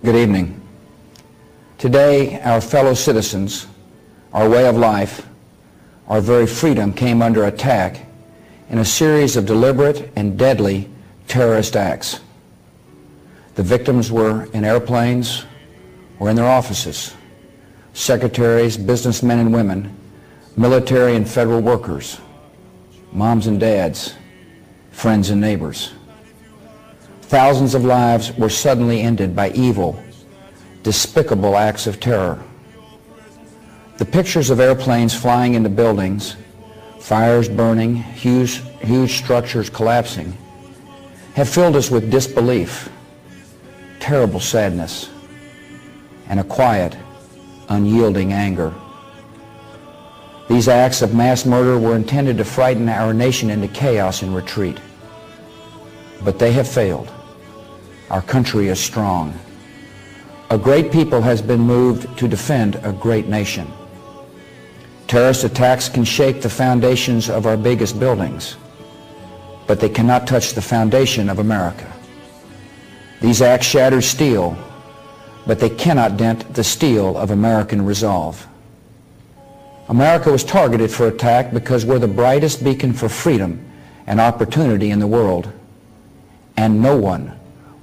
Good evening. Today, our fellow citizens, our way of life, our very freedom came under attack in a series of deliberate and deadly terrorist acts. The victims were in airplanes or in their offices, secretaries, businessmen and women, military and federal workers, moms and dads, friends and neighbors. Thousands of lives were suddenly ended by evil, despicable acts of terror. The pictures of airplanes flying into buildings, fires burning, huge structures collapsing, have filled us with disbelief, terrible sadness, and a quiet, unyielding anger. These acts of mass murder were intended to frighten our nation into chaos and retreat. But they have failed. Our country is strong. A great people has been moved to defend a great nation. Terrorist attacks can shake the foundations of our biggest buildings, but they cannot touch the foundation of America. These acts shatter steel, but they cannot dent the steel of American resolve. America was targeted for attack because we're the brightest beacon for freedom and opportunity in the world, and no one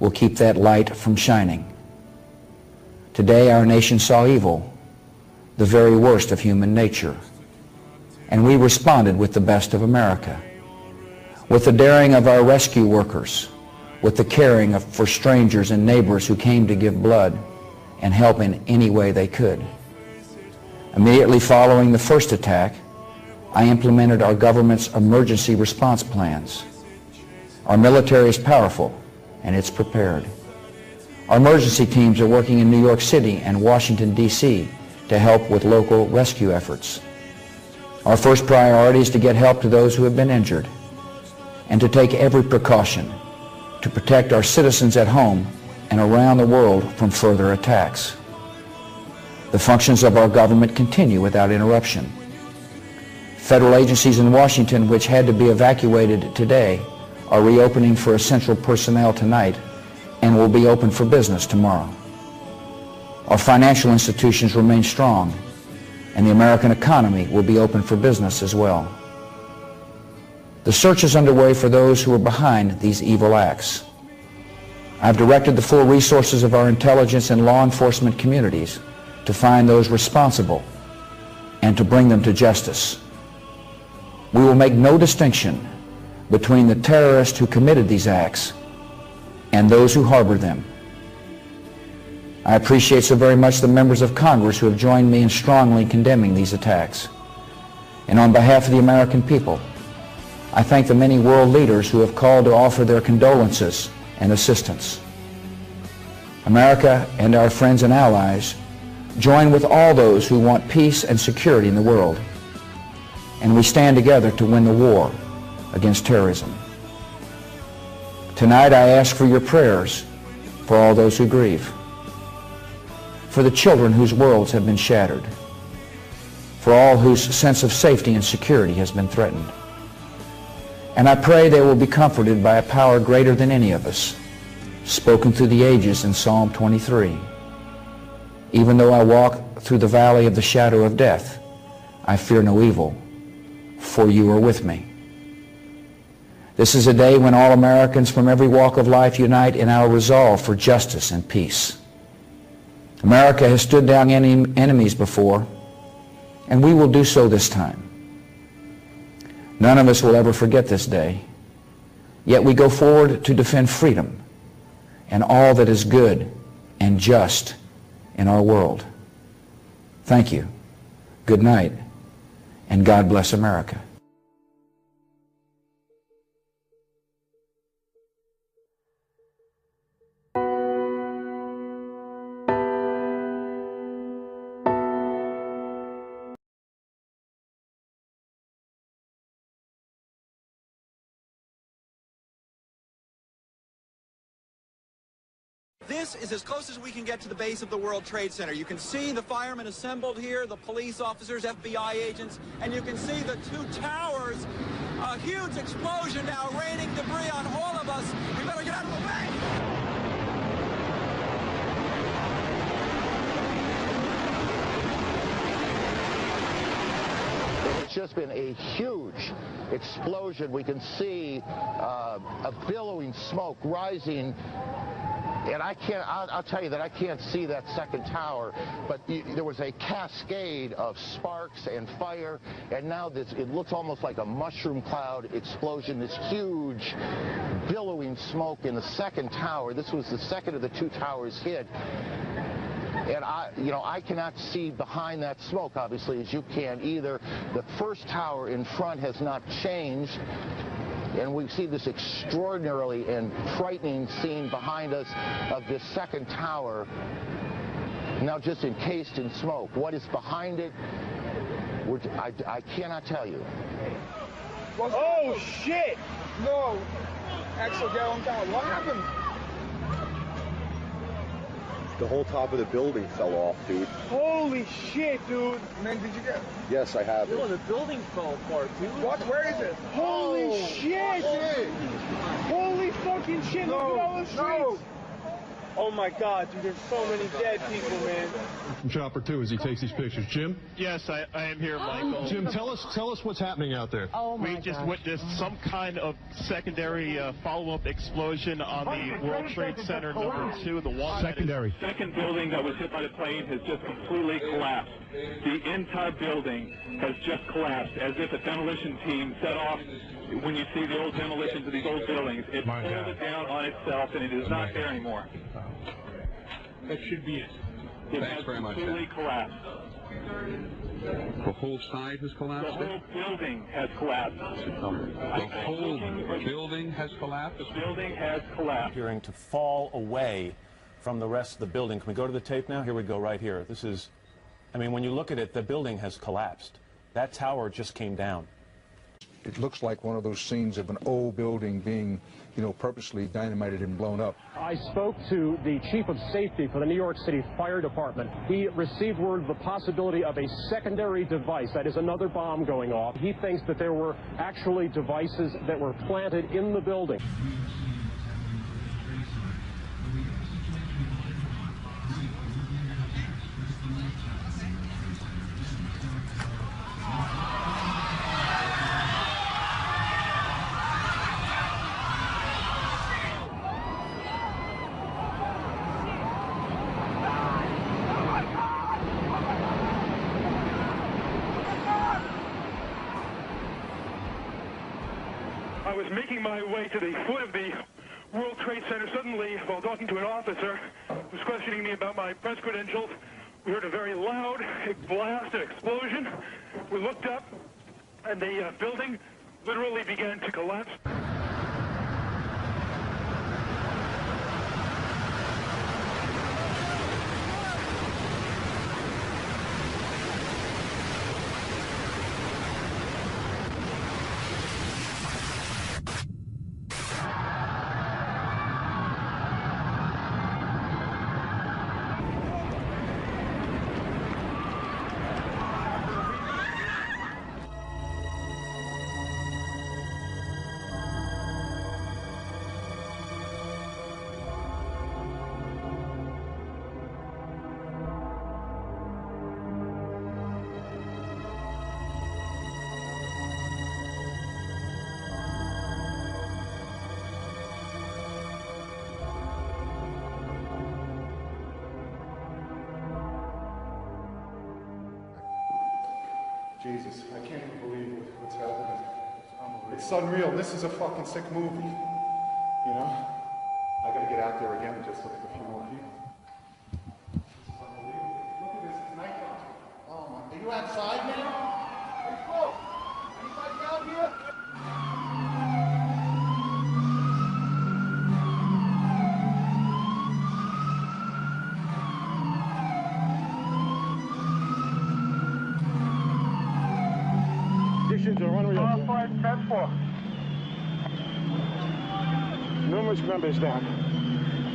will keep that light from shining. Today our nation saw evil, the very worst of human nature, and we responded with the best of America, with the daring of our rescue workers, with the caring for strangers and neighbors who came to give blood and help in any way they could. Immediately following the first attack, I implemented our government's emergency response plans. Our military is powerful and it's prepared. Our emergency teams are working in New York City and Washington, D.C. to help with local rescue efforts. Our first priority is to get help to those who have been injured and to take every precaution to protect our citizens at home and around the world from further attacks. The functions of our government continue without interruption. Federal agencies in Washington, which had to be evacuated today, are reopening for essential personnel tonight and will be open for business tomorrow. Our financial institutions remain strong, and the American economy will be open for business as well. The search is underway for those who are behind these evil acts. I've directed the full resources of our intelligence and law enforcement communities to find those responsible and to bring them to justice. We will make no distinction between the terrorists who committed these acts and those who harbor them. I appreciate so very much the members of Congress who have joined me in strongly condemning these attacks. And on behalf of the American people, I thank the many world leaders who have called to offer their condolences and assistance. America and our friends and allies join with all those who want peace and security in the world, and we stand together to win the war against terrorism. Tonight I ask for your prayers for all those who grieve, for the children whose worlds have been shattered, for all whose sense of safety and security has been threatened. And I pray they will be comforted by a power greater than any of us, spoken through the ages in Psalm 23. Even though I walk through the valley of the shadow of death, I fear no evil, for you are with me. This is a day when all Americans from every walk of life unite in our resolve for justice and peace. America has stood down enemies before, and we will do so this time. None of us will ever forget this day, yet we go forward to defend freedom and all that is good and just in our world. Thank you, good night, and God bless America. This is as close as we can get to the base of the World Trade Center. You can see the firemen assembled here, the police officers, FBI agents, and you can see the two towers. A huge explosion now raining debris on all of us. We better get out of the way! just been a huge explosion. We can see a billowing smoke rising. And I'll tell you that I can't see that second tower, but there was a cascade of sparks and fire, and now it looks almost like a mushroom cloud explosion, this huge billowing smoke in the second tower. This was the second of the two towers hit. And I cannot see behind that smoke, obviously, as you can either. The first tower in front has not changed. And we see this extraordinarily and frightening scene behind us of this second tower, now just encased in smoke. What is behind it, I cannot tell you. Oh, shit! No! Axel, get on down. What happened? The whole top of the building fell off, dude. Holy shit, dude! Man, did you get... Yes, I have. Oh, the building fell apart, dude. What? Where is it? Holy shit! Holy fucking shit! Look at all the streets! Oh my God, dude, there's so many dead people, man. From Chopper 2 as he takes these pictures. Jim? Yes, I am here, Michael. Jim, tell us what's happening out there. Oh my We just witnessed some kind of secondary follow-up explosion on the World Trade Center #2, the one secondary. Second building that was hit by the plane has just completely collapsed. The entire building has just collapsed, as if a demolition team set off. When you see the old demolitions of these old buildings, it pulled it down on itself, and it is not there anymore. That should be it. It has completely collapsed. The whole side has collapsed? The whole building has collapsed. The whole building has collapsed? The building has collapsed. Appearing to fall away from the rest of the building. Can we go to the tape now? Here we go, right here. This is, I mean, when you look at it, the building has collapsed. That tower just came down. It looks like one of those scenes of an old building being, purposely dynamited and blown up. I spoke to the chief of safety for the New York City Fire Department. He received word of the possibility of a secondary device, that is another bomb going off. He thinks that there were actually devices that were planted in the building. I was making my way to the foot of the World Trade Center. Suddenly, while talking to an officer who was questioning me about my press credentials, we heard a very loud blast, an explosion. We looked up, and the building literally began to collapse. Jesus, I can't even believe what's happening. It's unreal. This is a fucking sick movie. I gotta get out there again and just look at a few more people. This is unbelievable. Look at this, it's nighttime. Oh my, are you outside now? Hey, folks, anybody out here? Conditions are unreal. 5-10-4. Numerous members down.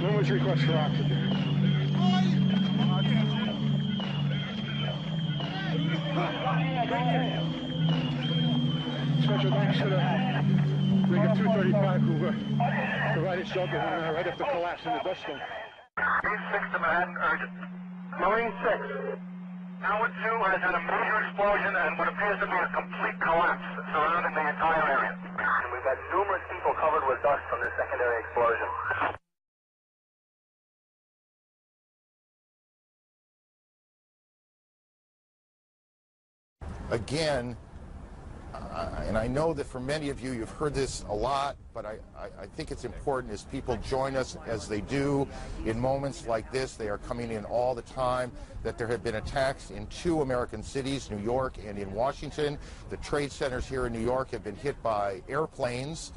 Numerous requests for oxygen. Special thanks to the Rig of 235 who provided shelter right after collapse in the dust storm. Marine 6 to Manhattan, urgent. Marine 6. Tower 2 has had a major explosion and what appears to be a complete collapse surrounding the entire area. And we've got numerous people covered with dust from the secondary explosion. Again, and I know that for many of you, you've heard this a lot, but I think it's important as people join us as they do in moments like this. They are coming in all the time, that there have been attacks in 2 American cities, New York and in Washington. The trade centers here in New York have been hit by airplanes.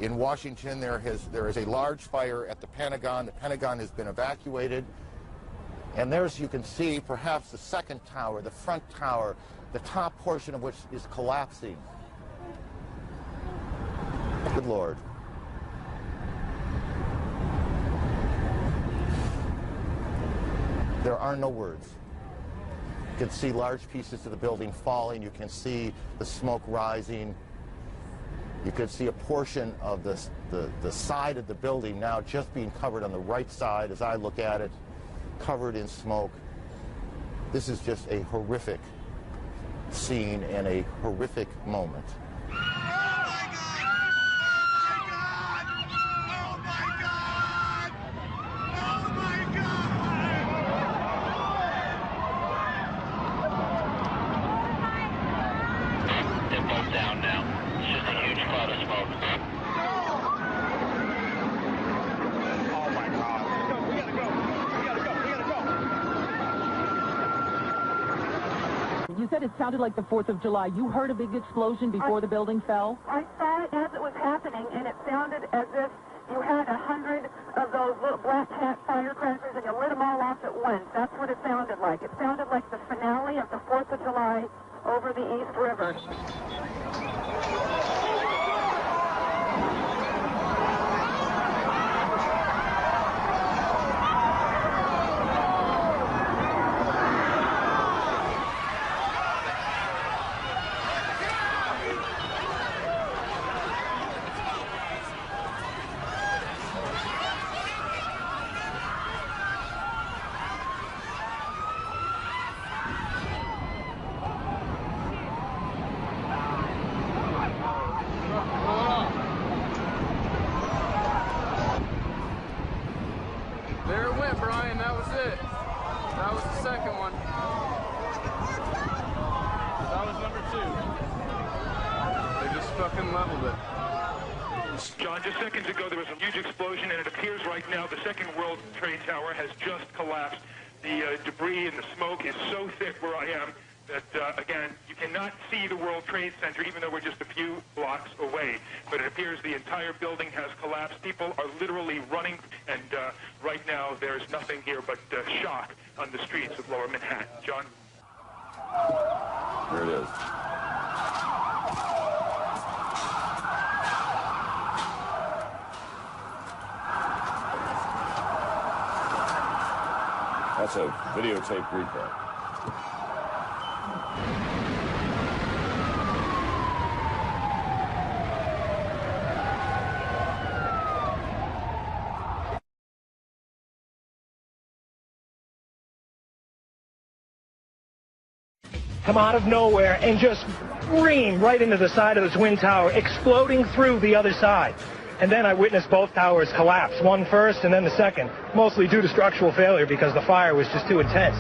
In Washington, there is a large fire at the Pentagon. The Pentagon has been evacuated. And there's, you can see, perhaps the second tower, the front tower, the top portion of which is collapsing. Good Lord. There are no words. You can see large pieces of the building falling. You can see the smoke rising. You can see a portion of the side of the building now just being covered on the right side as I look at it, covered in smoke. This is just a horrific scene and a horrific moment. Down now. It's just a huge cloud of smoke. Oh my God. We gotta go. You said it sounded like the 4th of July. You heard a big explosion before the building fell? I saw it as it was happening, and it sounded as if you had 100 of those little black cat firecrackers and you lit them all off at once. That's what it sounded like. It sounded like the finale of the 4th of July over the East River. There it went, Brian. That was it. That was the second one. That was number 2. They just fucking leveled it. John, just seconds ago there was a huge explosion, and it appears right now the second World Trade Tower has just collapsed. The debris and the smoke is so thick where I am that, again, you cannot see the World Trade Center, even though we're just a few blocks away. But it appears the entire building has collapsed. People are literally running, and right now there's nothing here but shock on the streets of Lower Manhattan. John? There it is. That's a videotape replay. Come out of nowhere and just scream right into the side of the Twin Tower, exploding through the other side. And then I witnessed both towers collapse, one first and then the second, mostly due to structural failure because the fire was just too intense.